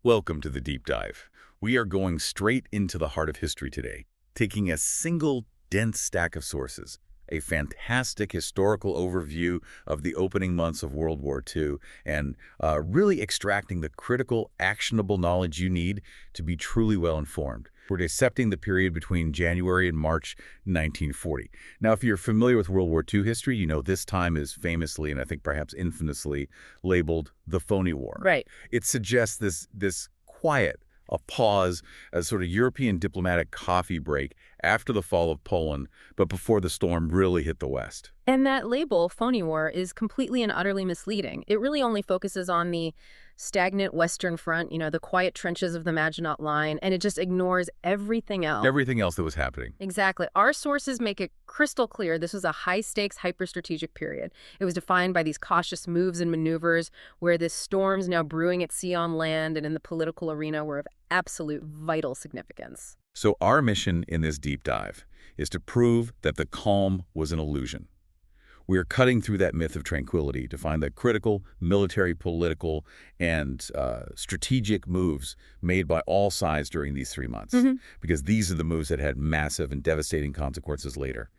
Welcome to the deep dive. We are going straight into the heart of history today, taking a single dense stack of sources, a fantastic historical overview of the opening months of World War II, and really extracting the critical, actionable knowledge you need to be truly well-informed. We're dissecting the period between January and March 1940. Now, if you're familiar with World War II history, you know this time is famously, and I think perhaps infamously, labeled the Phony War. Right. It suggests this quiet, a pause, a sort of European diplomatic coffee break after the fall of Poland, but before the storm really hit the West. And that label, Phony War, is completely and utterly misleading. It really only focuses on the stagnant Western Front, the quiet trenches of the Maginot Line, and it just ignores everything else. Everything else that was happening. Exactly. Our sources make it crystal clear this was a high-stakes, hyper-strategic period. It was defined by these cautious moves and maneuvers where this storms now brewing at sea on land and in the political arena were of absolute vital significance. So our mission in this deep dive is to prove that the calm was an illusion. We are cutting through that myth of tranquility to find the critical military, political, and strategic moves made by all sides during these 3 months. Because these are the moves that had massive and devastating consequences later.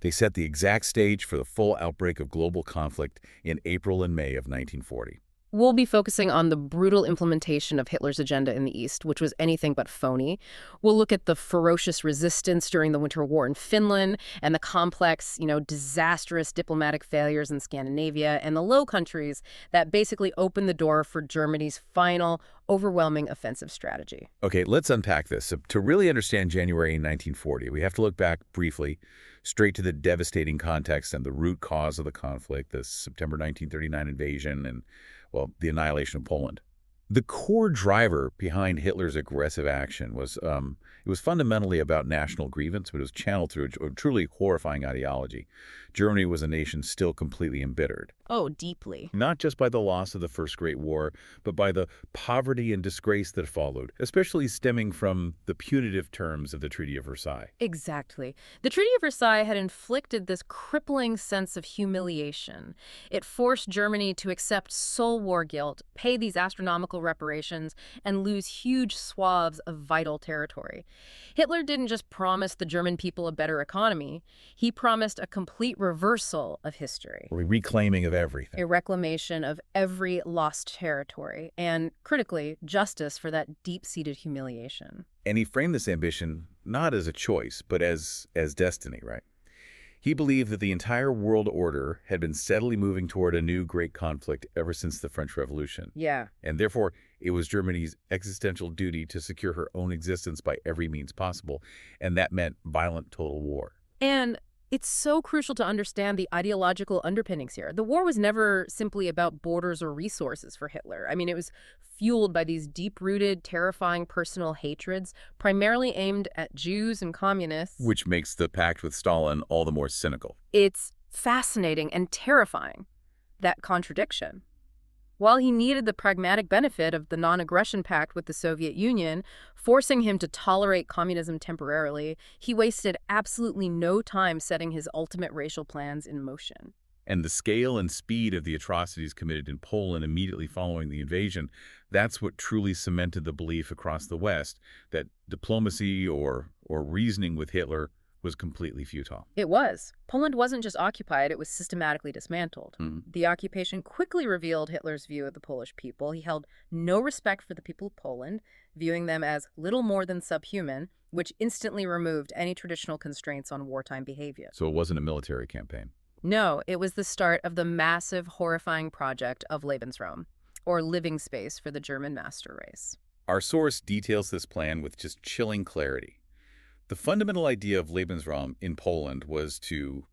They set the exact stage for the full outbreak of global conflict in April and May of 1940. We'll be focusing on the brutal implementation of Hitler's agenda in the East, which was anything but phony. We'll look at the ferocious resistance during the Winter War in Finland and the complex, disastrous diplomatic failures in Scandinavia and the Low Countries that basically opened the door for Germany's final, overwhelming offensive strategy. Okay, let's unpack this. So to really understand January 1940, we have to look back briefly straight to the devastating context and the root cause of the conflict, the September 1939 invasion and the annihilation of Poland. The core driver behind Hitler's aggressive action was it was fundamentally about national grievance, but it was channeled through a truly horrifying ideology. Germany was a nation still completely embittered. Oh, deeply. Not just by the loss of the First Great War, but by the poverty and disgrace that followed, especially stemming from the punitive terms of the Treaty of Versailles. Exactly. The Treaty of Versailles had inflicted this crippling sense of humiliation. It forced Germany to accept sole war guilt, pay these astronomical reparations, and lose huge swaths of vital territory. Hitler didn't just promise the German people a better economy. He promised a complete reversal of history. Reclaiming of everything. A reclamation of every lost territory, and, critically, justice for that deep-seated humiliation. And he framed this ambition not as a choice, but as destiny, right? He believed that the entire world order had been steadily moving toward a new great conflict ever since the French Revolution. Yeah. And therefore, it was Germany's existential duty to secure her own existence by every means possible, and that meant violent total war. And it's so crucial to understand the ideological underpinnings here. The war was never simply about borders or resources for Hitler. I mean, it was fueled by these deep-rooted, terrifying personal hatreds, primarily aimed at Jews and communists. Which makes the pact with Stalin all the more cynical. It's fascinating and terrifying, that contradiction. While he needed the pragmatic benefit of the non-aggression pact with the Soviet Union, forcing him to tolerate communism temporarily, he wasted absolutely no time setting his ultimate racial plans in motion. And the scale and speed of the atrocities committed in Poland immediately following the invasion, that's what truly cemented the belief across the West that diplomacy or reasoning with Hitler was completely futile. It was. Poland wasn't just occupied, it was systematically dismantled. The occupation quickly revealed Hitler's view of the Polish people. He held no respect for the people of Poland, viewing them as little more than subhuman, which instantly removed any traditional constraints on wartime behavior. So it wasn't a military campaign. No, it was the start of the massive, horrifying project of Lebensraum, or living space for the German master race. Our source details this plan with just chilling clarity. The fundamental idea of Lebensraum in Poland was to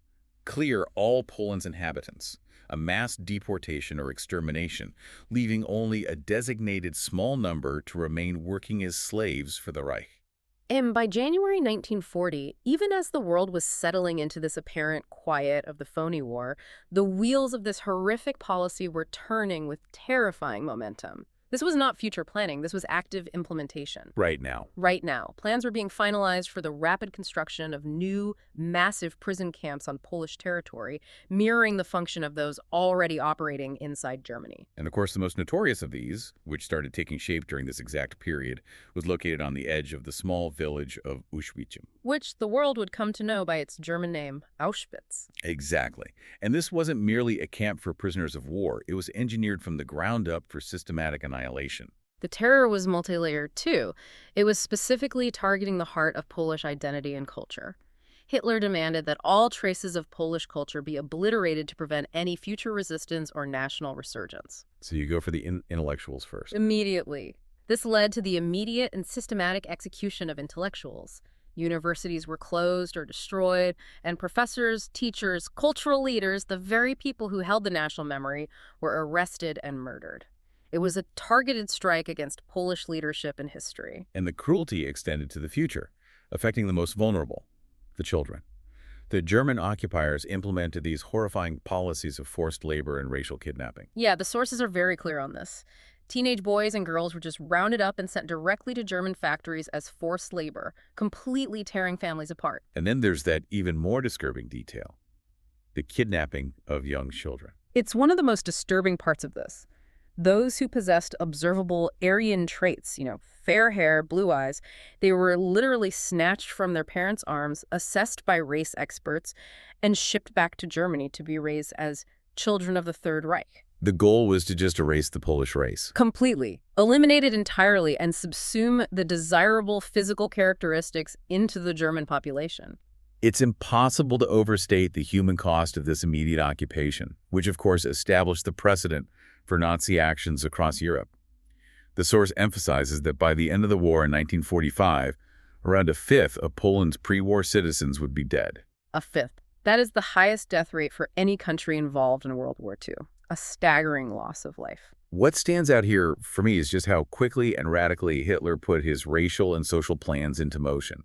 clear all Poland's inhabitants, a mass deportation or extermination, leaving only a designated small number to remain working as slaves for the Reich. And by January 1940, even as the world was settling into this apparent quiet of the Phony War, the wheels of this horrific policy were turning with terrifying momentum. This was not future planning. This was active implementation. Right now. Right now, plans were being finalized for the rapid construction of new, massive prison camps on Polish territory, mirroring the function of those already operating inside Germany. And of course, the most notorious of these, which started taking shape during this exact period, was located on the edge of the small village of Auschwitz. Which the world would come to know by its German name, Auschwitz. Exactly. And this wasn't merely a camp for prisoners of war. It was engineered from the ground up for systematic annihilation. The terror was multi-layered, too. It was specifically targeting the heart of Polish identity and culture. Hitler demanded that all traces of Polish culture be obliterated to prevent any future resistance or national resurgence. So you go for the intellectuals first. Immediately. This led to the immediate and systematic execution of intellectuals. Universities were closed or destroyed, and professors, teachers, cultural leaders, the very people who held the national memory, were arrested and murdered. It was a targeted strike against Polish leadership and history. And the cruelty extended to the future, affecting the most vulnerable, the children. The German occupiers implemented these horrifying policies of forced labor and racial kidnapping. Yeah, the sources are very clear on this. Teenage boys and girls were just rounded up and sent directly to German factories as forced labor, completely tearing families apart. And then there's that even more disturbing detail, the kidnapping of young children. It's one of the most disturbing parts of this. Those who possessed observable Aryan traits, fair hair, blue eyes, they were literally snatched from their parents' arms, assessed by race experts, and shipped back to Germany to be raised as children of the Third Reich. The goal was to just erase the Polish race. Completely. Eliminate it entirely and subsume the desirable physical characteristics into the German population. It's impossible to overstate the human cost of this immediate occupation, which of course established the precedent for Nazi actions across Europe. The source emphasizes that by the end of the war in 1945, around a fifth of Poland's pre-war citizens would be dead. A fifth. That is the highest death rate for any country involved in World War II. A staggering loss of life. What stands out here for me is just how quickly and radically Hitler put his racial and social plans into motion.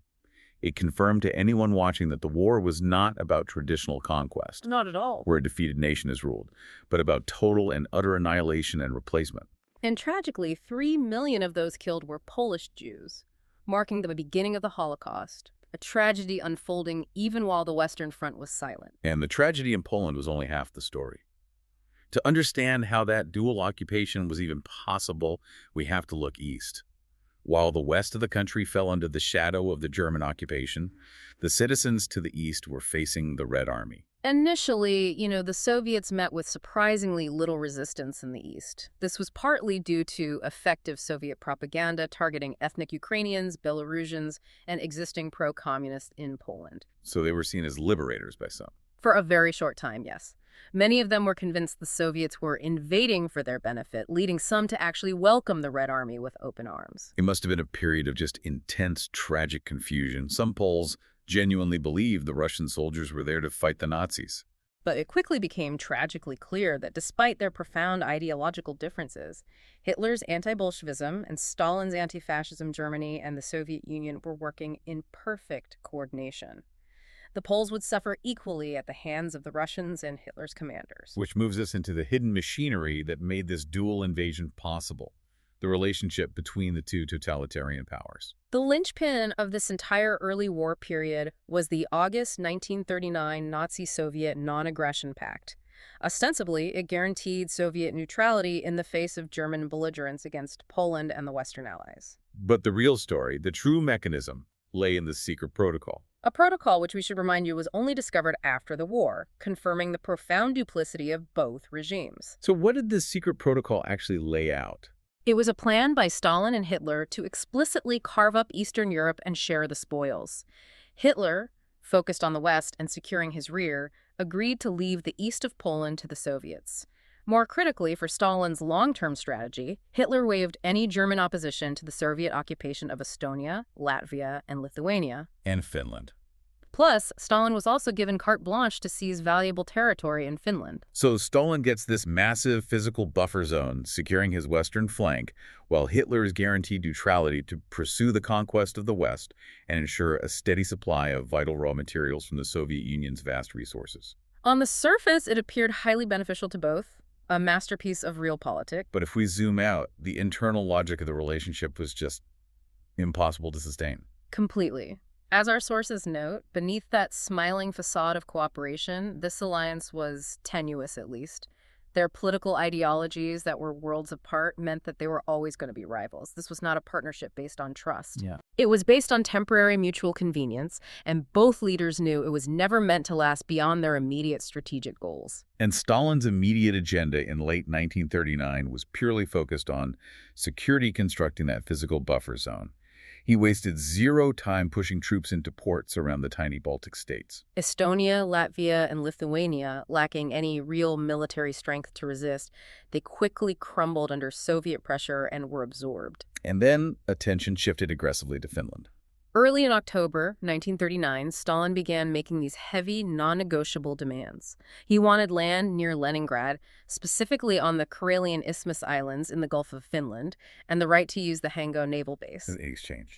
It confirmed to anyone watching that the war was not about traditional conquest, Not at all. where a defeated nation is ruled, but about total and utter annihilation and replacement. And tragically, 3 million of those killed were Polish Jews, marking the beginning of the Holocaust, a tragedy unfolding even while the Western Front was silent. And the tragedy in Poland was only half the story. To understand how that dual occupation was even possible, we have to look east. While the west of the country fell under the shadow of the German occupation, the citizens to the east were facing the Red Army. Initially, the Soviets met with surprisingly little resistance in the East. This was partly due to effective Soviet propaganda targeting ethnic Ukrainians, Belarusians, and existing pro-communists in Poland. So they were seen as liberators by some. For a very short time, yes. Many of them were convinced the Soviets were invading for their benefit, leading some to actually welcome the Red Army with open arms. It must have been a period of just intense, tragic confusion. Some Poles genuinely believed the Russian soldiers were there to fight the Nazis. But it quickly became tragically clear that despite their profound ideological differences, Hitler's anti-Bolshevism and Stalin's anti-fascism Germany and the Soviet Union were working in perfect coordination. The Poles would suffer equally at the hands of the Russians and Hitler's commanders. Which moves us into the hidden machinery that made this dual invasion possible, the relationship between the two totalitarian powers. The linchpin of this entire early war period was the August 1939 Nazi-Soviet Non-Aggression Pact. Ostensibly, it guaranteed Soviet neutrality in the face of German belligerence against Poland and the Western Allies. But the real story, the true mechanism, lay in the secret protocol. A protocol which we should remind you was only discovered after the war, confirming the profound duplicity of both regimes. So what did this secret protocol actually lay out? It was a plan by Stalin and Hitler to explicitly carve up Eastern Europe and share the spoils. Hitler, focused on the West and securing his rear, agreed to leave the east of Poland to the Soviets. More critically, for Stalin's long-term strategy, Hitler waived any German opposition to the Soviet occupation of Estonia, Latvia, and Lithuania. And Finland. Plus, Stalin was also given carte blanche to seize valuable territory in Finland. So Stalin gets this massive physical buffer zone, securing his western flank, while Hitler is guaranteed neutrality to pursue the conquest of the West and ensure a steady supply of vital raw materials from the Soviet Union's vast resources. On the surface, it appeared highly beneficial to both. A masterpiece of realpolitik. But if we zoom out, the internal logic of the relationship was just impossible to sustain. Completely. As our sources note, beneath that smiling facade of cooperation, this alliance was tenuous at least. Their political ideologies that were worlds apart meant that they were always going to be rivals. This was not a partnership based on trust. Yeah. It was based on temporary mutual convenience, and both leaders knew it was never meant to last beyond their immediate strategic goals. And Stalin's immediate agenda in late 1939 was purely focused on security, constructing that physical buffer zone. He wasted zero time pushing troops into ports around the tiny Baltic states. Estonia, Latvia, and Lithuania, lacking any real military strength to resist, they quickly crumbled under Soviet pressure and were absorbed. And then attention shifted aggressively to Finland. Early in October 1939, Stalin began making these heavy, non-negotiable demands. He wanted land near Leningrad, specifically on the Karelian Isthmus Islands in the Gulf of Finland, and the right to use the Hango naval base.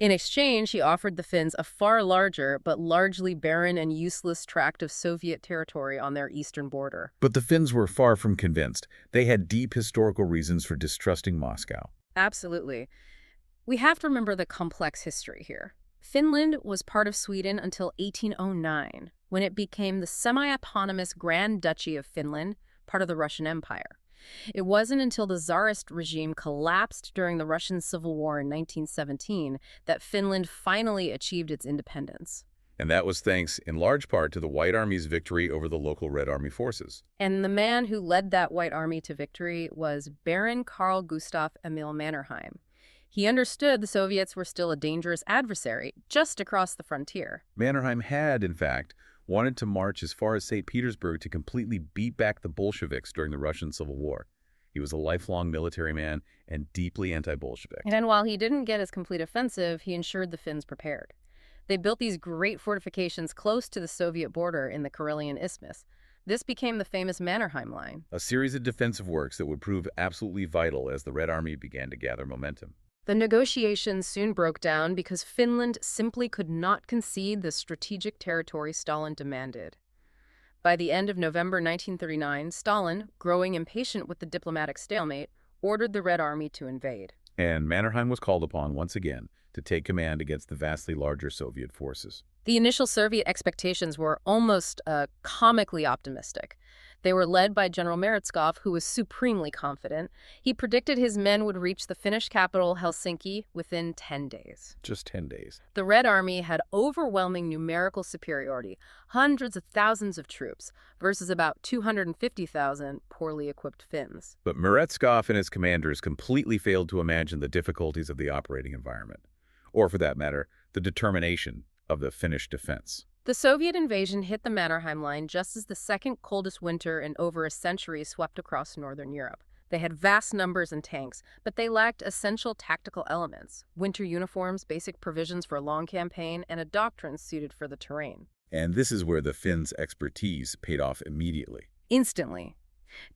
In exchange, he offered the Finns a far larger, but largely barren and useless tract of Soviet territory on their eastern border. But the Finns were far from convinced. They had deep historical reasons for distrusting Moscow. Absolutely. We have to remember the complex history here. Finland was part of Sweden until 1809, when it became the semi-eponymous Grand Duchy of Finland, part of the Russian Empire. It wasn't until the Tsarist regime collapsed during the Russian Civil War in 1917 that Finland finally achieved its independence. And that was thanks, in large part, to the White Army's victory over the local Red Army forces. And the man who led that White Army to victory was Baron Carl Gustav Emil Mannerheim. He understood the Soviets were still a dangerous adversary just across the frontier. Mannerheim had, in fact, wanted to march as far as St. Petersburg to completely beat back the Bolsheviks during the Russian Civil War. He was a lifelong military man and deeply anti-Bolshevik. And while he didn't get his complete offensive, he ensured the Finns prepared. They built these great fortifications close to the Soviet border in the Karelian Isthmus. This became the famous Mannerheim Line, a series of defensive works that would prove absolutely vital as the Red Army began to gather momentum. The negotiations soon broke down because Finland simply could not concede the strategic territory Stalin demanded. By the end of November 1939, Stalin, growing impatient with the diplomatic stalemate, ordered the Red Army to invade. And Mannerheim was called upon once again to take command against the vastly larger Soviet forces. The initial Soviet expectations were almost comically optimistic. They were led by General Meretskov, who was supremely confident. He predicted his men would reach the Finnish capital, Helsinki, within 10 days. Just 10 days. The Red Army had overwhelming numerical superiority, hundreds of thousands of troops, versus about 250,000 poorly equipped Finns. But Meretskov and his commanders completely failed to imagine the difficulties of the operating environment, or for that matter, the determination of the Finnish defense. The Soviet invasion hit the Mannerheim Line just as the second coldest winter in over a century swept across northern Europe. They had vast numbers and tanks, but they lacked essential tactical elements: winter uniforms, basic provisions for a long campaign, and a doctrine suited for the terrain. And this is where the Finns' expertise paid off immediately. Instantly.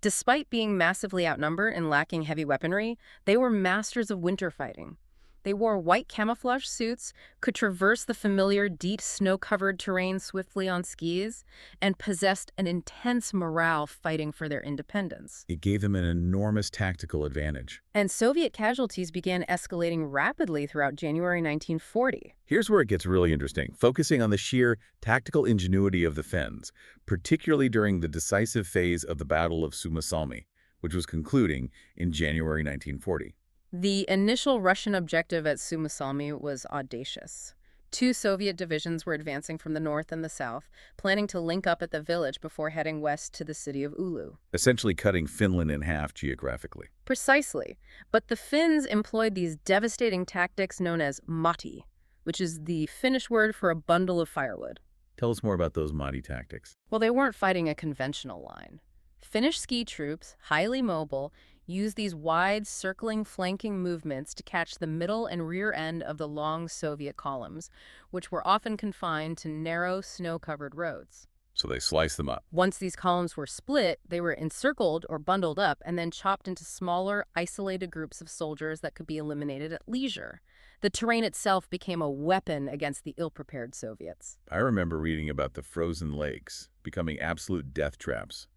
Despite being massively outnumbered and lacking heavy weaponry, they were masters of winter fighting. They wore white camouflage suits, could traverse the familiar, deep, snow-covered terrain swiftly on skis, and possessed an intense morale fighting for their independence. It gave them an enormous tactical advantage. And Soviet casualties began escalating rapidly throughout January 1940. Here's where it gets really interesting, focusing on the sheer tactical ingenuity of the Finns, particularly during the decisive phase of the Battle of Suomussalmi, which was concluding in January 1940. The initial Russian objective at Suomussalmi was audacious. 2 Soviet divisions were advancing from the north and the south, planning to link up at the village before heading west to the city of Oulu. Essentially cutting Finland in half geographically. Precisely. But the Finns employed these devastating tactics known as mati, which is the Finnish word for a bundle of firewood. Tell us more about those mati tactics. Well, they weren't fighting a conventional line. Finnish ski troops, highly mobile, used these wide, circling, flanking movements to catch the middle and rear end of the long Soviet columns, which were often confined to narrow, snow-covered roads. So they sliced them up. Once these columns were split, they were encircled or bundled up and then chopped into smaller, isolated groups of soldiers that could be eliminated at leisure. The terrain itself became a weapon against the ill-prepared Soviets. I remember reading about the frozen lakes becoming absolute death traps.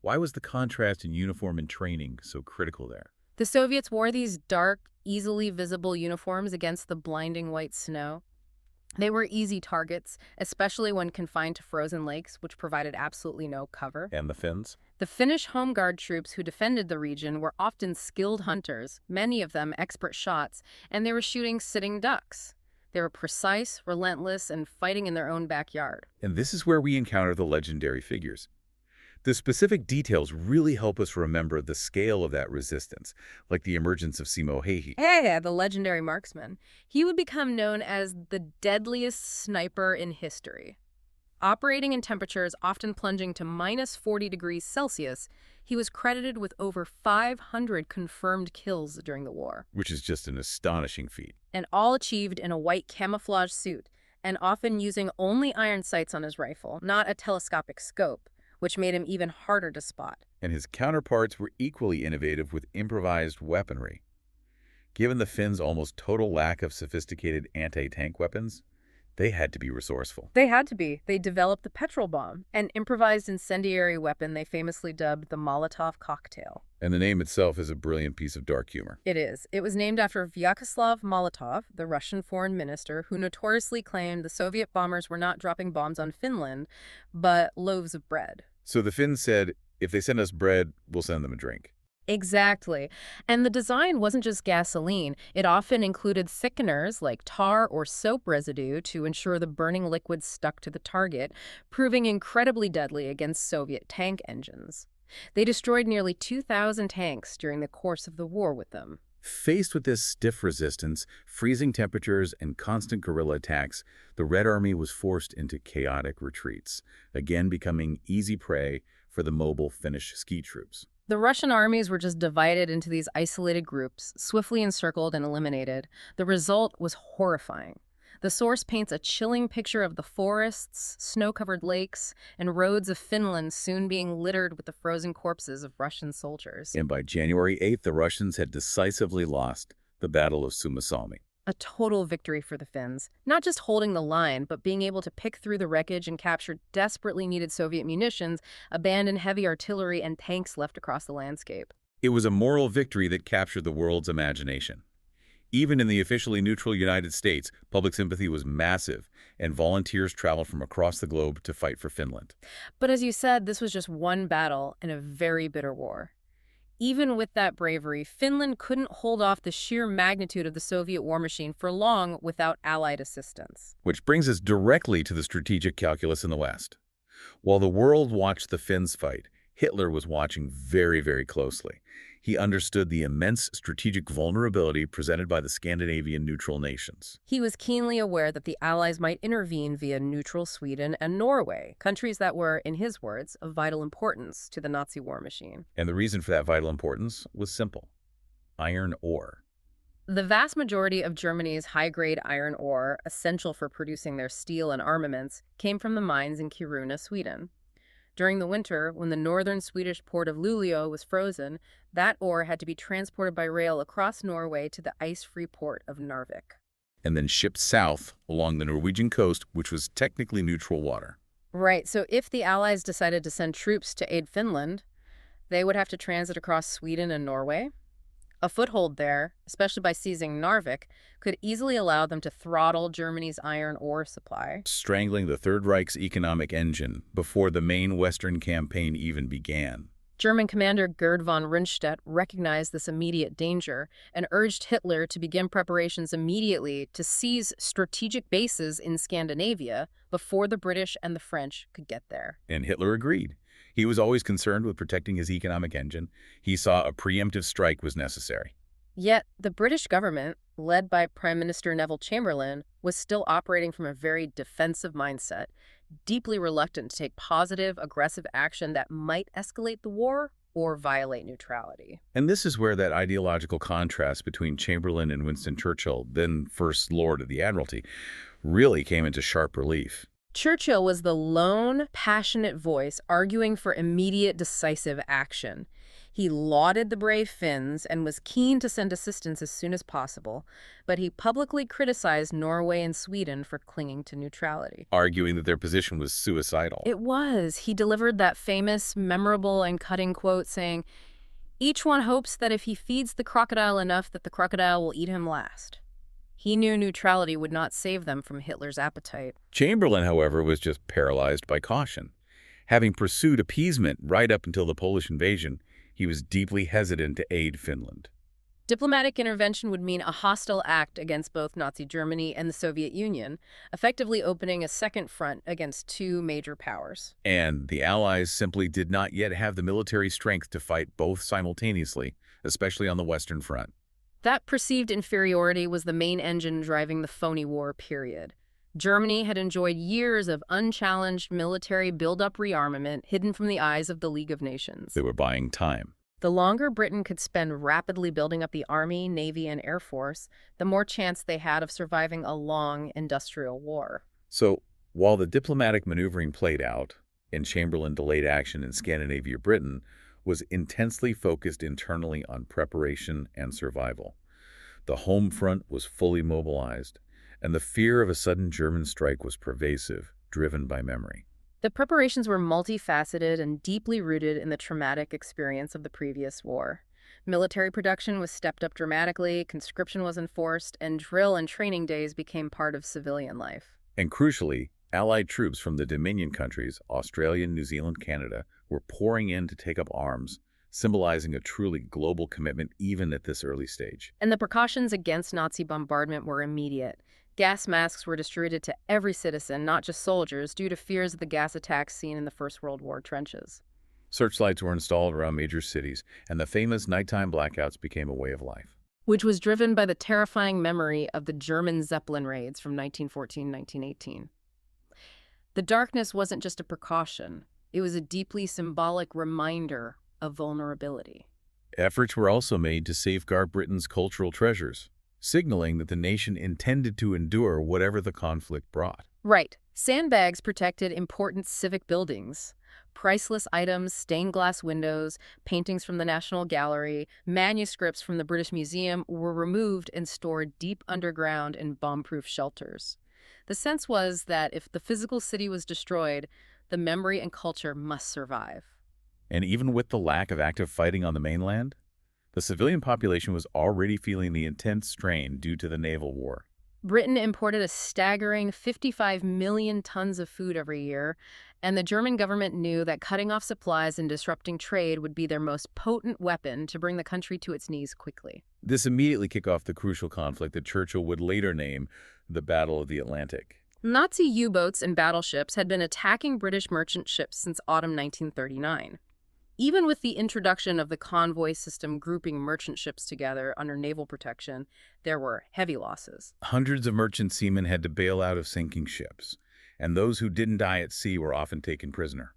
Why was the contrast in uniform and training so critical there? The Soviets wore these dark, easily visible uniforms against the blinding white snow. They were easy targets, especially when confined to frozen lakes, which provided absolutely no cover. And the Finns? The Finnish Home Guard troops who defended the region were often skilled hunters, many of them expert shots, and they were shooting sitting ducks. They were precise, relentless, and fighting in their own backyard. And this is where we encounter the legendary figures. The specific details really help us remember the scale of that resistance, like the emergence of Simo Heihi. Yeah, the legendary marksman. He would become known as the deadliest sniper in history. Operating in temperatures often plunging to minus 40 degrees Celsius, he was credited with over 500 confirmed kills during the war. Which is just an astonishing feat. And all achieved in a white camouflage suit, and often using only iron sights on his rifle, not a telescopic scope, which made him even harder to spot. And his counterparts were equally innovative with improvised weaponry. Given the Finns' almost total lack of sophisticated anti-tank weapons, they had to be resourceful. They had to be. They developed the petrol bomb, an improvised incendiary weapon they famously dubbed the Molotov cocktail. And the name itself is a brilliant piece of dark humor. It is. It was named after Vyacheslav Molotov, the Russian foreign minister, who notoriously claimed the Soviet bombers were not dropping bombs on Finland, but loaves of bread. So the Finns said, if they send us bread, we'll send them a drink. Exactly. And the design wasn't just gasoline. It often included thickeners like tar or soap residue to ensure the burning liquid stuck to the target, proving incredibly deadly against Soviet tank engines. They destroyed nearly 2,000 tanks during the course of the war with them. Faced with this stiff resistance, freezing temperatures, and constant guerrilla attacks, the Red Army was forced into chaotic retreats, again becoming easy prey for the mobile Finnish ski troops. The Russian armies were just divided into these isolated groups, swiftly encircled and eliminated. The result was horrifying. The source paints a chilling picture of the forests, snow-covered lakes, and roads of Finland soon being littered with the frozen corpses of Russian soldiers. And by January 8th, the Russians had decisively lost the Battle of Suomussalmi. A total victory for the Finns, not just holding the line, but being able to pick through the wreckage and capture desperately needed Soviet munitions, abandon heavy artillery, and tanks left across the landscape. It was a moral victory that captured the world's imagination. Even in the officially neutral United States, public sympathy was massive, and volunteers traveled from across the globe to fight for Finland. But as you said, this was just one battle in a very bitter war. Even with that bravery, Finland couldn't hold off the sheer magnitude of the Soviet war machine for long without Allied assistance. Which brings us directly to the strategic calculus in the West. While the world watched the Finns fight, Hitler was watching very, very closely. He understood the immense strategic vulnerability presented by the Scandinavian neutral nations. He was keenly aware that the Allies might intervene via neutral Sweden and Norway, countries that were, in his words, of vital importance to the Nazi war machine. And the reason for that vital importance was simple: iron ore. The vast majority of Germany's high-grade iron ore, essential for producing their steel and armaments, came from the mines in Kiruna, Sweden. During the winter, when the northern Swedish port of Luleå was frozen, that ore had to be transported by rail across Norway to the ice-free port of Narvik. And then shipped south along the Norwegian coast, which was technically neutral water. Right, so if the Allies decided to send troops to aid Finland, they would have to transit across Sweden and Norway. A foothold there, especially by seizing Narvik, could easily allow them to throttle Germany's iron ore supply, strangling the Third Reich's economic engine before the main Western campaign even began. German commander Gerd von Rundstedt recognized this immediate danger and urged Hitler to begin preparations immediately to seize strategic bases in Scandinavia before the British and the French could get there. And Hitler agreed. He was always concerned with protecting his economic engine. He saw a preemptive strike was necessary. Yet, the British government, led by Prime Minister Neville Chamberlain, was still operating from a very defensive mindset, deeply reluctant to take positive, aggressive action that might escalate the war or violate neutrality. And this is where that ideological contrast between Chamberlain and Winston Churchill, then First Lord of the Admiralty, really came into sharp relief. Churchill was the lone, passionate voice arguing for immediate, decisive action. He lauded the brave Finns and was keen to send assistance as soon as possible, but he publicly criticized Norway and Sweden for clinging to neutrality. Arguing that their position was suicidal. It was. He delivered that famous, memorable, and cutting quote saying, "Each one hopes that if he feeds the crocodile enough that the crocodile will eat him last." He knew neutrality would not save them from Hitler's appetite. Chamberlain, however, was just paralyzed by caution. Having pursued appeasement right up until the Polish invasion, he was deeply hesitant to aid Finland. Diplomatic intervention would mean a hostile act against both Nazi Germany and the Soviet Union, effectively opening a second front against two major powers. And the Allies simply did not yet have the military strength to fight both simultaneously, especially on the Western Front. That perceived inferiority was the main engine driving the Phony War period. Germany had enjoyed years of unchallenged military build-up rearmament hidden from the eyes of the League of Nations. They were buying time. The longer Britain could spend rapidly building up the Army, Navy, and Air Force, the more chance they had of surviving a long industrial war. So, while the diplomatic maneuvering played out, and Chamberlain delayed action in Scandinavia, Britain was intensely focused internally on preparation and survival. The home front was fully mobilized, and the fear of a sudden German strike was pervasive, driven by memory. The preparations were multifaceted and deeply rooted in the traumatic experience of the previous war. Military production was stepped up dramatically, conscription was enforced, and drill and training days became part of civilian life. And crucially, Allied troops from the Dominion countries, Australia, New Zealand, Canada, were pouring in to take up arms, symbolizing a truly global commitment even at this early stage. And the precautions against Nazi bombardment were immediate. Gas masks were distributed to every citizen, not just soldiers, due to fears of the gas attacks seen in the First World War trenches. Searchlights were installed around major cities, and the famous nighttime blackouts became a way of life. Which was driven by the terrifying memory of the German Zeppelin raids from 1914-1918. The darkness wasn't just a precaution. It was a deeply symbolic reminder of vulnerability. Efforts were also made to safeguard Britain's cultural treasures, signaling that the nation intended to endure whatever the conflict brought. Right. Sandbags protected important civic buildings. Priceless items, stained glass windows, paintings from the National Gallery, manuscripts from the British Museum were removed and stored deep underground in bomb-proof shelters. The sense was that if the physical city was destroyed, the memory and culture must survive. And even with the lack of active fighting on the mainland, the civilian population was already feeling the intense strain due to the naval war. Britain imported a staggering 55 million tons of food every year, and the German government knew that cutting off supplies and disrupting trade would be their most potent weapon to bring the country to its knees quickly. This immediately kicked off the crucial conflict that Churchill would later name the Battle of the Atlantic. Nazi U-boats and battleships had been attacking British merchant ships since autumn 1939. Even with the introduction of the convoy system grouping merchant ships together under naval protection, there were heavy losses. Hundreds of merchant seamen had to bail out of sinking ships, and those who didn't die at sea were often taken prisoner.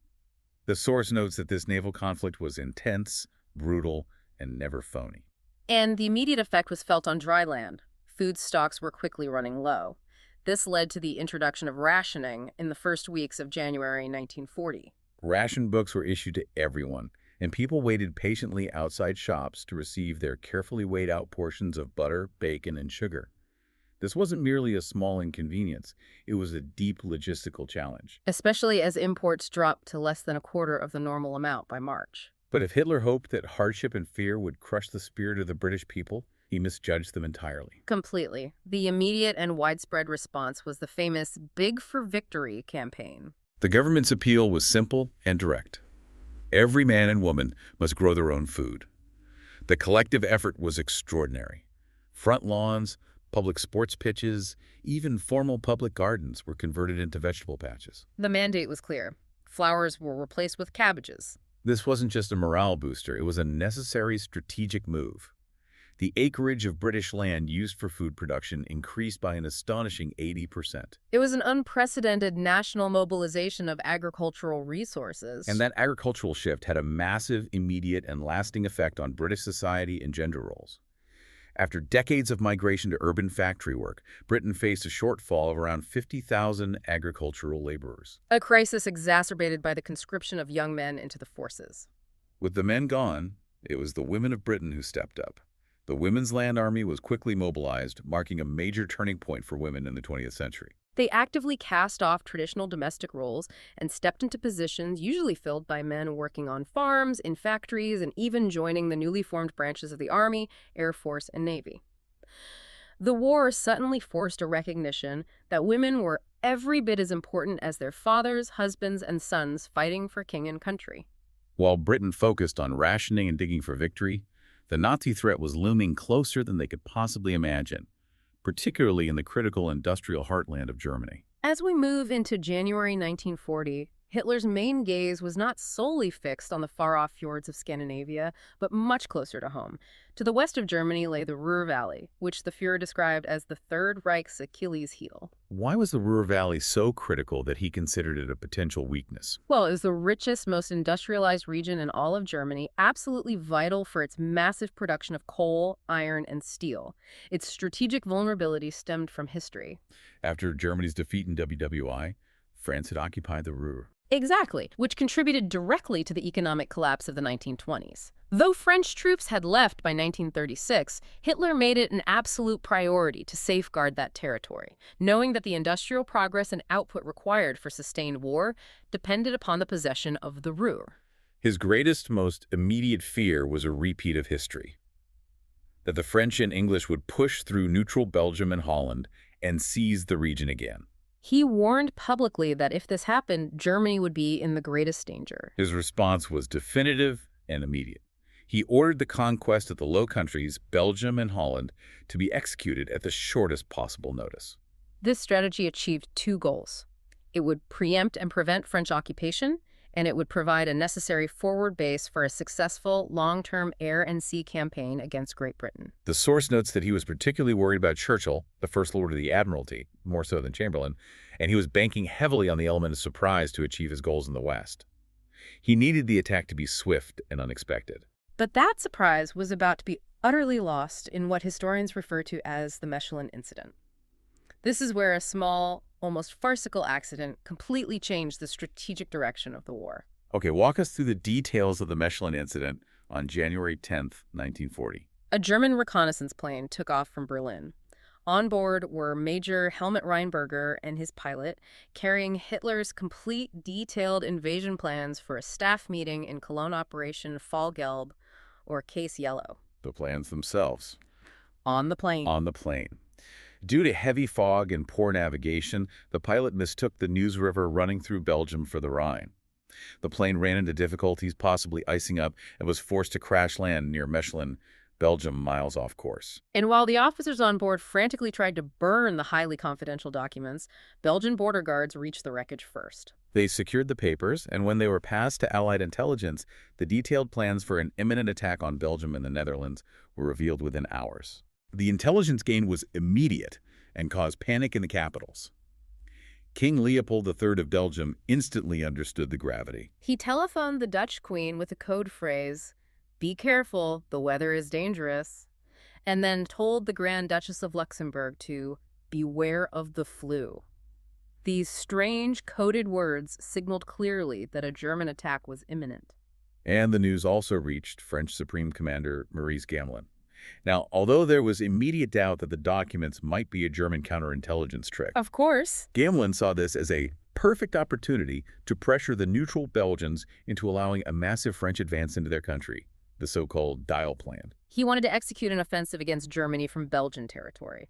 The source notes that this naval conflict was intense, brutal, and never phony. And the immediate effect was felt on dry land. Food stocks were quickly running low. This led to the introduction of rationing in the first weeks of January 1940. Ration books were issued to everyone, and people waited patiently outside shops to receive their carefully weighed out portions of butter, bacon, and sugar. This wasn't merely a small inconvenience, it was a deep logistical challenge. Especially as imports dropped to less than a quarter of the normal amount by March. But if Hitler hoped that hardship and fear would crush the spirit of the British people, he misjudged them entirely. Completely. The immediate and widespread response was the famous Big for Victory campaign. The government's appeal was simple and direct. Every man and woman must grow their own food. The collective effort was extraordinary. Front lawns, public sports pitches, even formal public gardens were converted into vegetable patches. The mandate was clear. Flowers were replaced with cabbages. This wasn't just a morale booster, it was a necessary strategic move. The acreage of British land used for food production increased by an astonishing 80%. It was an unprecedented national mobilization of agricultural resources. And that agricultural shift had a massive, immediate, and lasting effect on British society and gender roles. After decades of migration to urban factory work, Britain faced a shortfall of around 50,000 agricultural laborers. A crisis exacerbated by the conscription of young men into the forces. With the men gone, It was the women of Britain who stepped up. The Women's Land Army was quickly mobilized, marking a major turning point for women in the 20th century. They actively cast off traditional domestic roles and stepped into positions usually filled by men working on farms, in factories, and even joining the newly formed branches of the Army, Air Force, and Navy. The war suddenly forced a recognition that women were every bit as important as their fathers, husbands, and sons fighting for king and country. While Britain focused on rationing and digging for victory, the Nazi threat was looming closer than they could possibly imagine, particularly in the critical industrial heartland of Germany. As we move into January 1940, Hitler's main gaze was not solely fixed on the far-off fjords of Scandinavia, but much closer to home. To the west of Germany lay the Ruhr Valley, which the Führer described as the Third Reich's Achilles heel. Why was the Ruhr Valley so critical that he considered it a potential weakness? Well, it was the richest, most industrialized region in all of Germany, absolutely vital for its massive production of coal, iron, and steel. Its strategic vulnerability stemmed from history. After Germany's defeat in WWI, France had occupied the Ruhr. Exactly, which contributed directly to the economic collapse of the 1920s. Though French troops had left by 1936, Hitler made it an absolute priority to safeguard that territory, knowing that the industrial progress and output required for sustained war depended upon the possession of the Ruhr. His greatest, most immediate fear was a repeat of history. That the French and English would push through neutral Belgium and Holland and seize the region again. He warned publicly that if this happened, Germany would be in the greatest danger. His response was definitive and immediate. He ordered the conquest of the Low Countries, Belgium and Holland, to be executed at the shortest possible notice. This strategy achieved two goals. It would preempt and prevent French occupation, and it would provide a necessary forward base for a successful, long-term air and sea campaign against Great Britain. The source notes that he was particularly worried about Churchill, the First Lord of the Admiralty, more so than Chamberlain, and he was banking heavily on the element of surprise to achieve his goals in the West. He needed the attack to be swift and unexpected. But that surprise was about to be utterly lost in what historians refer to as the Mechelin incident. This is where a small, almost farcical accident completely changed the strategic direction of the war. Okay, walk us through the details of the Mechelin incident on January 10th, 1940. A German reconnaissance plane took off from Berlin. On board were Major Helmut Rheinberger and his pilot, carrying Hitler's complete, detailed invasion plans for a staff meeting in Cologne Operation Fallgelb, or Case Yellow. The plans themselves. On the plane. On the plane. Due to heavy fog and poor navigation, the pilot mistook the Neuse River running through Belgium for the Rhine. The plane ran into difficulties, possibly icing up, and was forced to crash land near Mechelin, Belgium, miles off course. And while the officers on board frantically tried to burn the highly confidential documents, Belgian border guards reached the wreckage first. They secured the papers, and when they were passed to Allied intelligence, the detailed plans for an imminent attack on Belgium and the Netherlands were revealed within hours. The intelligence gain was immediate and caused panic in the capitals. King Leopold III of Belgium instantly understood the gravity. He telephoned the Dutch queen with the code phrase, "Be careful, the weather is dangerous," and then told the Grand Duchess of Luxembourg to beware of the flu. These strange coded words signaled clearly that a German attack was imminent. And the news also reached French Supreme Commander Maurice Gamelin. Now, although there was immediate doubt that the documents might be a German counterintelligence trick, Of course. Gamelin saw this as a perfect opportunity to pressure the neutral Belgians into allowing a massive French advance into their country, the so-called Dial Plan. He wanted to execute an offensive against Germany from Belgian territory.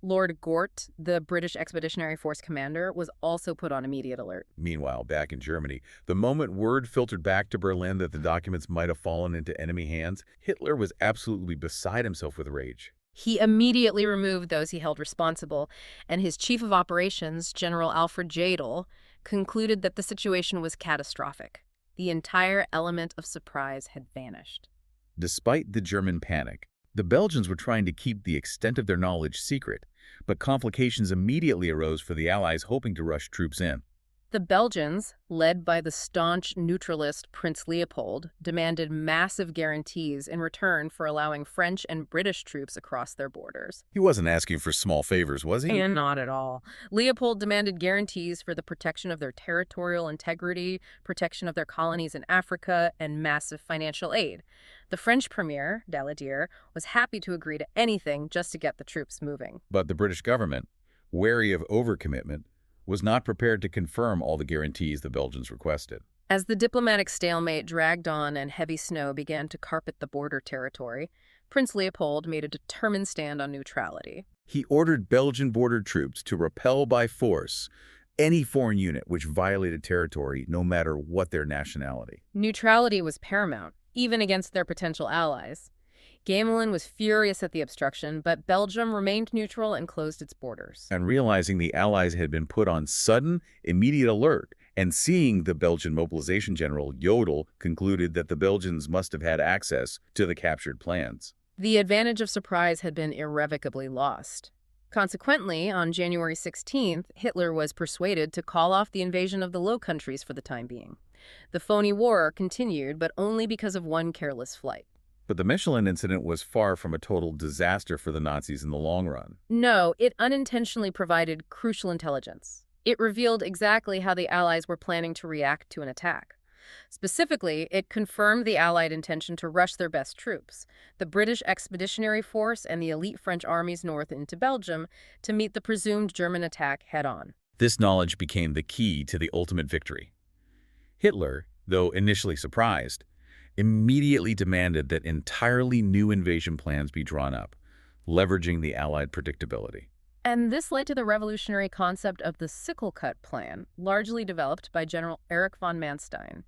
Lord Gort, the British Expeditionary Force commander, was also put on immediate alert. Meanwhile, back in Germany, the moment word filtered back to Berlin that the documents might have fallen into enemy hands, Hitler was absolutely beside himself with rage. He immediately removed those he held responsible, and his chief of operations, General Alfred Jadl, concluded that the situation was catastrophic. The entire element of surprise had vanished. Despite the German panic, the Belgians were trying to keep the extent of their knowledge secret, but complications immediately arose for the Allies hoping to rush troops in. The Belgians, led by the staunch neutralist Prince Leopold, demanded massive guarantees in return for allowing French and British troops across their borders. He wasn't asking for small favors, was he? And not at all. Leopold demanded guarantees for the protection of their territorial integrity, protection of their colonies in Africa, and massive financial aid. The French premier, Daladier, was happy to agree to anything just to get the troops moving. But the British government, wary of overcommitment, was not prepared to confirm all the guarantees the Belgians requested. As the diplomatic stalemate dragged on and heavy snow began to carpet the border territory, Prince Leopold made a determined stand on neutrality. He ordered Belgian border troops to repel by force any foreign unit which violated territory, no matter what their nationality. Neutrality was paramount, even against their potential allies. Gamelin was furious at the obstruction, but Belgium remained neutral and closed its borders. And realizing the Allies had been put on sudden, immediate alert, and seeing the Belgian mobilization general, Jodl, concluded that the Belgians must have had access to the captured plans. The advantage of surprise had been irrevocably lost. Consequently, on January 16th, Hitler was persuaded to call off the invasion of the Low Countries for the time being. The Phony War continued, but only because of one careless flight. But the Michelin incident was far from a total disaster for the Nazis in the long run. No, it unintentionally provided crucial intelligence. It revealed exactly how the Allies were planning to react to an attack. Specifically, it confirmed the Allied intention to rush their best troops, the British Expeditionary Force and the elite French armies north into Belgium, to meet the presumed German attack head-on. This knowledge became the key to the ultimate victory. Hitler, though initially surprised, immediately demanded that entirely new invasion plans be drawn up, leveraging the Allied predictability. And this led to the revolutionary concept of the sickle cut plan, largely developed by General Erich von Manstein.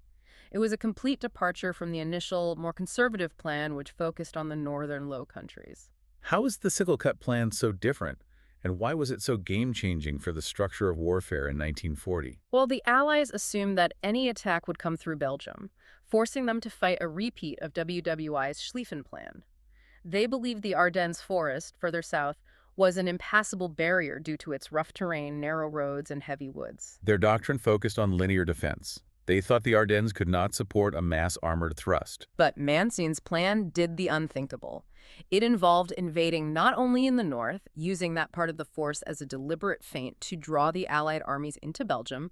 It was a complete departure from the initial, more conservative plan, which focused on the northern Low Countries. How is the sickle cut plan so different, and why was it so game-changing for the structure of warfare in 1940? Well, the Allies assumed that any attack would come through Belgium, forcing them to fight a repeat of WWI's Schlieffen Plan. They believed the Ardennes forest, further south, was an impassable barrier due to its rough terrain, narrow roads, and heavy woods. Their doctrine focused on linear defense. They thought the Ardennes could not support a mass armored thrust. But Manstein's plan did the unthinkable. It involved invading not only in the north, using that part of the force as a deliberate feint to draw the Allied armies into Belgium,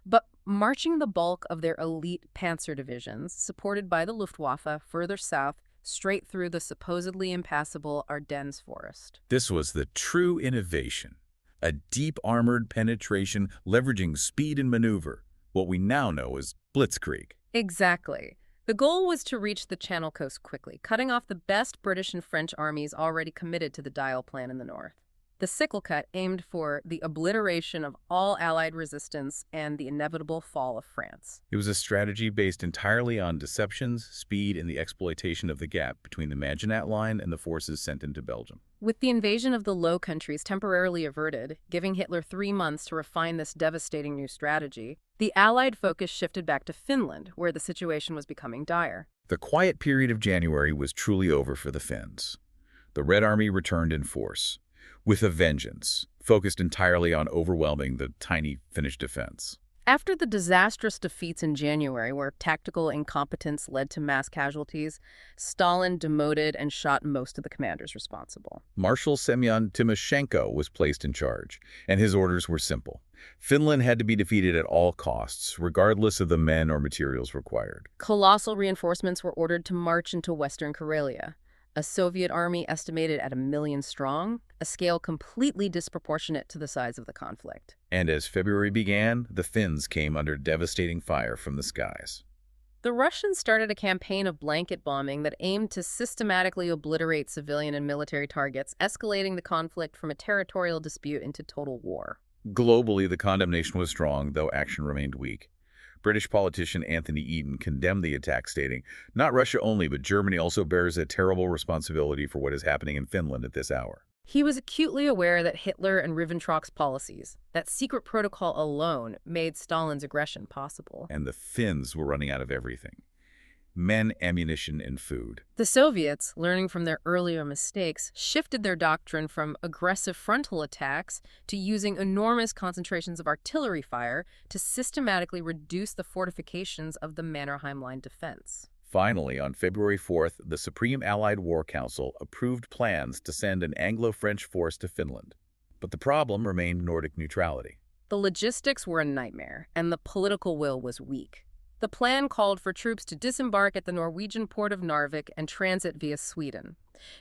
but marching the bulk of their elite panzer divisions, supported by the Luftwaffe, further south, straight through the supposedly impassable Ardennes forest. This was the true innovation, a deep armored penetration leveraging speed and maneuver, what we now know as blitzkrieg. Exactly. The goal was to reach the Channel coast quickly, cutting off the best British and French armies already committed to the Dial Plan in the north. The sickle cut aimed for the obliteration of all Allied resistance and the inevitable fall of France. It was a strategy based entirely on deceptions, speed, and the exploitation of the gap between the Maginot Line and the forces sent into Belgium. With the invasion of the Low Countries temporarily averted, giving Hitler 3 months to refine this devastating new strategy, the Allied focus shifted back to Finland, where the situation was becoming dire. The quiet period of January was truly over for the Finns. The Red Army returned in force, with a vengeance, focused entirely on overwhelming the tiny Finnish defense. After the disastrous defeats in January, where tactical incompetence led to mass casualties, Stalin demoted and shot most of the commanders responsible. Marshal Semyon Timoshenko was placed in charge, and his orders were simple. Finland had to be defeated at all costs, regardless of the men or materials required. Colossal reinforcements were ordered to march into Western Karelia, a Soviet army estimated at 1 million strong, a scale completely disproportionate to the size of the conflict. And as February began, the Finns came under devastating fire from the skies. The Russians started a campaign of blanket bombing that aimed to systematically obliterate civilian and military targets, escalating the conflict from a territorial dispute into total war. Globally, the condemnation was strong, though action remained weak. British politician Anthony Eden condemned the attack, stating, "Not Russia only, but Germany also bears a terrible responsibility for what is happening in Finland at this hour." He was acutely aware that Hitler and Ribbentrop's policies, that secret protocol alone, made Stalin's aggression possible. And the Finns were running out of everything. men, ammunition, and food. The Soviets, learning from their earlier mistakes, shifted their doctrine from aggressive frontal attacks to using enormous concentrations of artillery fire to systematically reduce the fortifications of the Mannerheim Line defense. Finally, on February 4th, the Supreme Allied War Council approved plans to send an Anglo-French force to Finland. But the problem remained Nordic neutrality. The logistics were a nightmare, and the political will was weak. The plan called for troops to disembark at the Norwegian port of Narvik and transit via Sweden.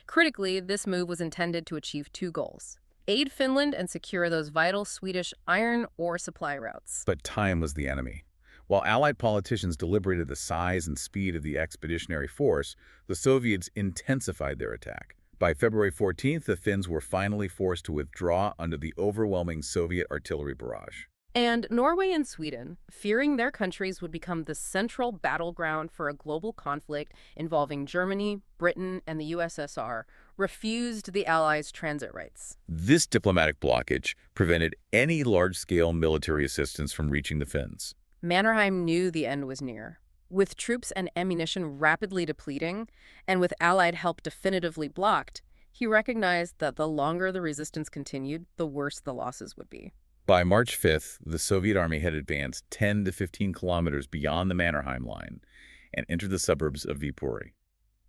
Critically, this move was intended to achieve two goals: aid Finland and secure those vital Swedish iron ore supply routes. But time was the enemy. While Allied politicians deliberated the size and speed of the expeditionary force, the Soviets intensified their attack. By February 14th, the Finns were finally forced to withdraw under the overwhelming Soviet artillery barrage. And Norway and Sweden, fearing their countries would become the central battleground for a global conflict involving Germany, Britain, and the USSR, refused the Allies' transit rights. This diplomatic blockage prevented any large-scale military assistance from reaching the Finns. Mannerheim knew the end was near. With troops and ammunition rapidly depleting, and with Allied help definitively blocked, he recognized that the longer the resistance continued, the worse the losses would be. By March 5th, the Soviet army had advanced 10 to 15 kilometers beyond the Mannerheim Line and entered the suburbs of Viipuri.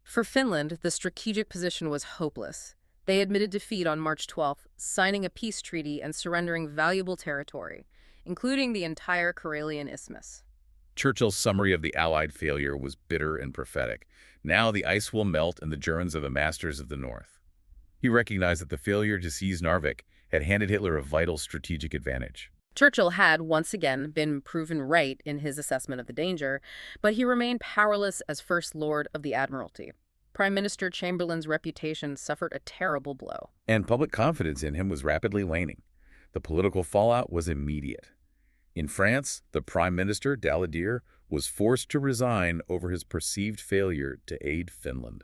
For Finland, the strategic position was hopeless. They admitted defeat on March 12th, signing a peace treaty and surrendering valuable territory, including the entire Karelian Isthmus. Churchill's summary of the Allied failure was bitter and prophetic. Now the ice will melt and the Germans are the masters of the North. He recognized that the failure to seize Narvik had handed Hitler a vital strategic advantage. Churchill had, once again, been proven right in his assessment of the danger, but he remained powerless as First Lord of the Admiralty. Prime Minister Chamberlain's reputation suffered a terrible blow. And public confidence in him was rapidly waning. The political fallout was immediate. In France, the Prime Minister, Daladier, was forced to resign over his perceived failure to aid Finland.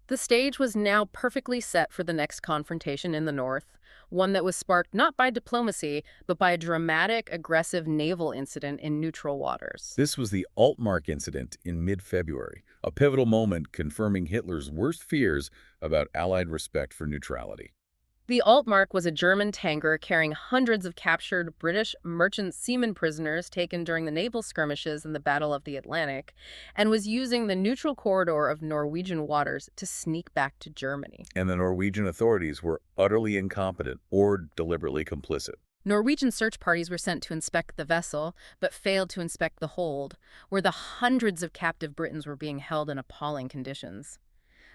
The stage was now perfectly set for the next confrontation in the north, one that was sparked not by diplomacy, but by a dramatic, aggressive naval incident in neutral waters. This was the Altmark incident in mid-February, a pivotal moment confirming Hitler's worst fears about Allied respect for neutrality. The Altmark was a German tanker carrying hundreds of captured British merchant seamen prisoners taken during the naval skirmishes in the Battle of the Atlantic, and was using the neutral corridor of Norwegian waters to sneak back to Germany. And the Norwegian authorities were utterly incompetent or deliberately complicit. Norwegian search parties were sent to inspect the vessel, but failed to inspect the hold, where the hundreds of captive Britons were being held in appalling conditions.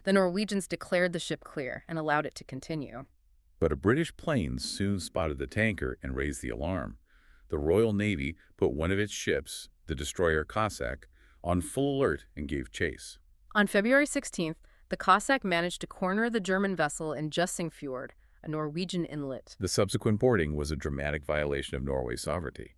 The Norwegians declared the ship clear and allowed it to continue. But a British plane soon spotted the tanker and raised the alarm. The Royal Navy put one of its ships, the destroyer Cossack, on full alert and gave chase. On February 16th, the Cossack managed to corner the German vessel in Jussingfjord, a Norwegian inlet. The subsequent boarding was a dramatic violation of Norway's sovereignty.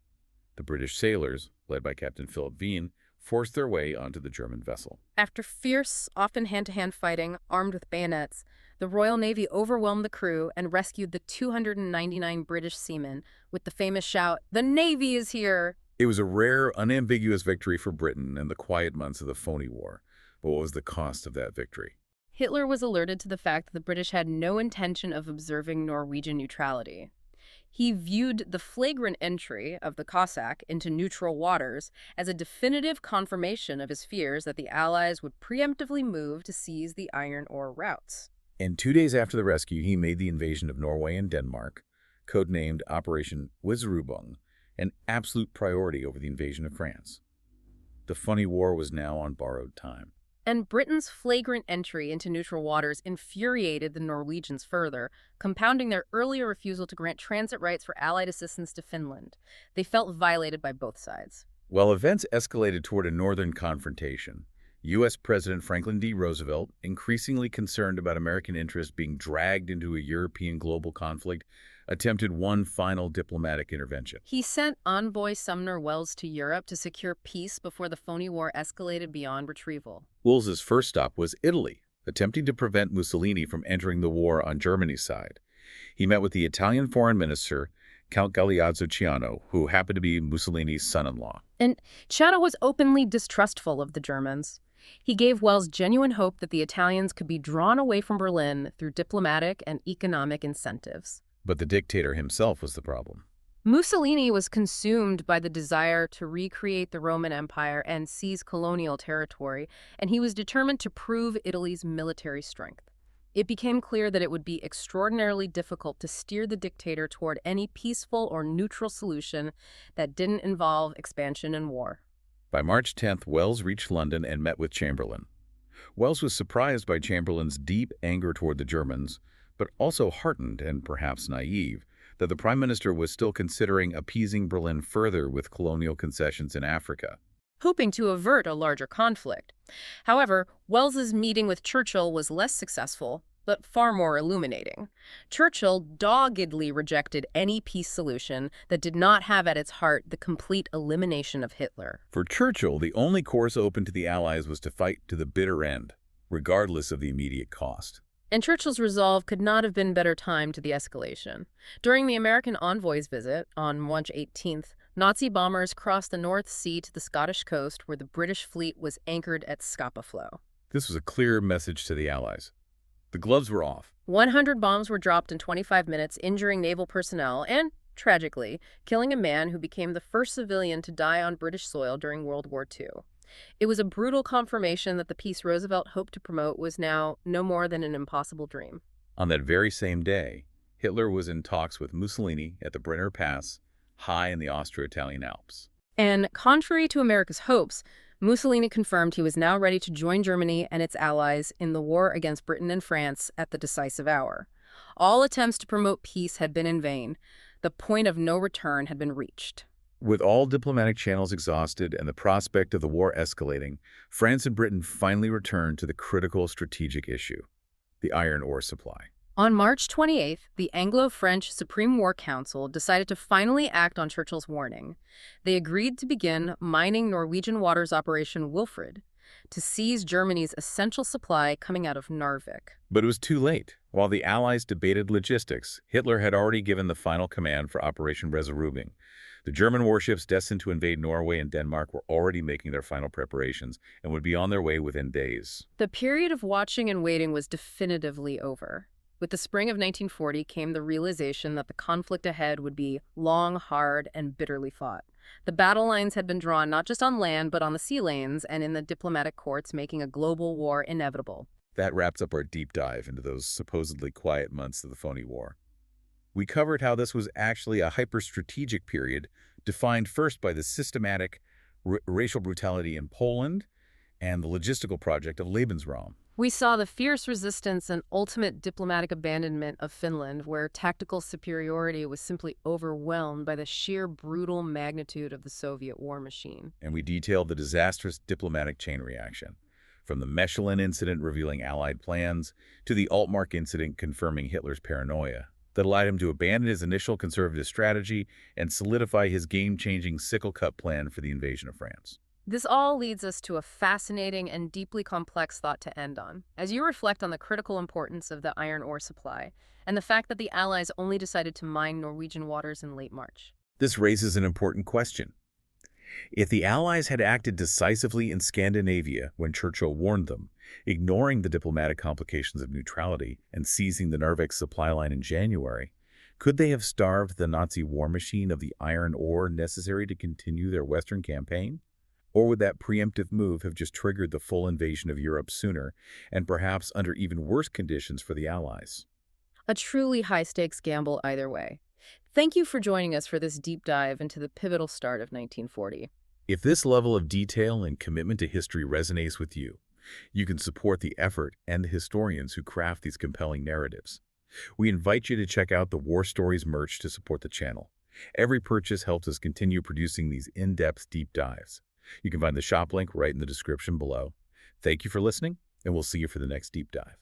The British sailors, led by Captain Philip Veen, forced their way onto the German vessel. After fierce, often hand-to-hand fighting, armed with bayonets, the Royal Navy overwhelmed the crew and rescued the 299 British seamen with the famous shout, "The Navy is here!" It was a rare, unambiguous victory for Britain in the quiet months of the Phony War. But what was the cost of that victory? Hitler was alerted to the fact that the British had no intention of observing Norwegian neutrality. He viewed the flagrant entry of the Cossack into neutral waters as a definitive confirmation of his fears that the Allies would preemptively move to seize the iron ore routes. And 2 days after the rescue, he made the invasion of Norway and Denmark, codenamed Operation Weserübung, an absolute priority over the invasion of France. The Phony War was now on borrowed time. And Britain's flagrant entry into neutral waters infuriated the Norwegians further, compounding their earlier refusal to grant transit rights for Allied assistance to Finland. They felt violated by both sides. While events escalated toward a northern confrontation, U.S. President Franklin D. Roosevelt, increasingly concerned about American interests being dragged into a European global conflict, attempted one final diplomatic intervention. He sent envoy Sumner Welles to Europe to secure peace before the Phony War escalated beyond retrieval. Welles's first stop was Italy, attempting to prevent Mussolini from entering the war on Germany's side. He met with the Italian foreign minister, Count Galeazzo Ciano, who happened to be Mussolini's son-in-law. And Ciano was openly distrustful of the Germans. He gave Wells genuine hope that the Italians could be drawn away from Berlin through diplomatic and economic incentives. But the dictator himself was the problem. Mussolini was consumed by the desire to recreate the Roman Empire and seize colonial territory, and he was determined to prove Italy's military strength. It became clear that it would be extraordinarily difficult to steer the dictator toward any peaceful or neutral solution that didn't involve expansion and war. By March 10th, Wells reached London and met with Chamberlain. Wells was surprised by Chamberlain's deep anger toward the Germans, but also heartened and perhaps naive that the Prime Minister was still considering appeasing Berlin further with colonial concessions in Africa. Hoping to avert a larger conflict. However, Wells's meeting with Churchill was less successful, but far more illuminating. Churchill doggedly rejected any peace solution that did not have at its heart the complete elimination of Hitler. For Churchill, the only course open to the Allies was to fight to the bitter end, regardless of the immediate cost. And Churchill's resolve could not have been better timed to the escalation. During the American envoy's visit on March 18th, Nazi bombers crossed the North Sea to the Scottish coast where the British fleet was anchored at Scapa Flow. This was a clear message to the Allies. The gloves were off. 100 bombs were dropped in 25 minutes, injuring naval personnel and, tragically, killing a man who became the first civilian to die on British soil during World War II. It was a brutal confirmation that the peace Roosevelt hoped to promote was now no more than an impossible dream. On that very same day, Hitler was in talks with Mussolini at the Brenner Pass, high in the Austro-Italian Alps. And contrary to America's hopes, Mussolini confirmed he was now ready to join Germany and its allies in the war against Britain and France at the decisive hour. All attempts to promote peace had been in vain. The point of no return had been reached. With all diplomatic channels exhausted and the prospect of the war escalating, France and Britain finally returned to the critical strategic issue, the iron ore supply. On March 28th, the Anglo-French Supreme War Council decided to finally act on Churchill's warning. They agreed to begin mining Norwegian waters Operation Wilfred to seize Germany's essential supply coming out of Narvik. But it was too late. While the Allies debated logistics, Hitler had already given the final command for Operation Reserubing. The German warships destined to invade Norway and Denmark were already making their final preparations and would be on their way within days. The period of watching and waiting was definitively over. With the spring of 1940 came the realization that the conflict ahead would be long, hard, and bitterly fought. The battle lines had been drawn not just on land but on the sea lanes and in the diplomatic courts, making a global war inevitable. That wraps up our deep dive into those supposedly quiet months of the Phony War. We covered how this was actually a hyper-strategic period, defined first by the systematic racial brutality in Poland and the logistical project of Lebensraum. We saw the fierce resistance and ultimate diplomatic abandonment of Finland, where tactical superiority was simply overwhelmed by the sheer brutal magnitude of the Soviet war machine. And we detailed the disastrous diplomatic chain reaction, from the Mechelin incident revealing Allied plans to the Altmark incident confirming Hitler's paranoia that allowed him to abandon his initial conservative strategy and solidify his game-changing sickle-cut plan for the invasion of France. This all leads us to a fascinating and deeply complex thought to end on, as you reflect on the critical importance of the iron ore supply and the fact that the Allies only decided to mine Norwegian waters in late March. This raises an important question. If the Allies had acted decisively in Scandinavia when Churchill warned them, ignoring the diplomatic complications of neutrality and seizing the Narvik supply line in January, could they have starved the Nazi war machine of the iron ore necessary to continue their Western campaign? Or would that preemptive move have just triggered the full invasion of Europe sooner, and perhaps under even worse conditions for the Allies? A truly high-stakes gamble either way. Thank you for joining us for this deep dive into the pivotal start of 1940. If this level of detail and commitment to history resonates with you, you can support the effort and the historians who craft these compelling narratives. We invite you to check out the War Stories merch to support the channel. Every purchase helps us continue producing these in-depth deep dives. You can find the shop link right in the description below. Thank you for listening, and we'll see you for the next deep dive.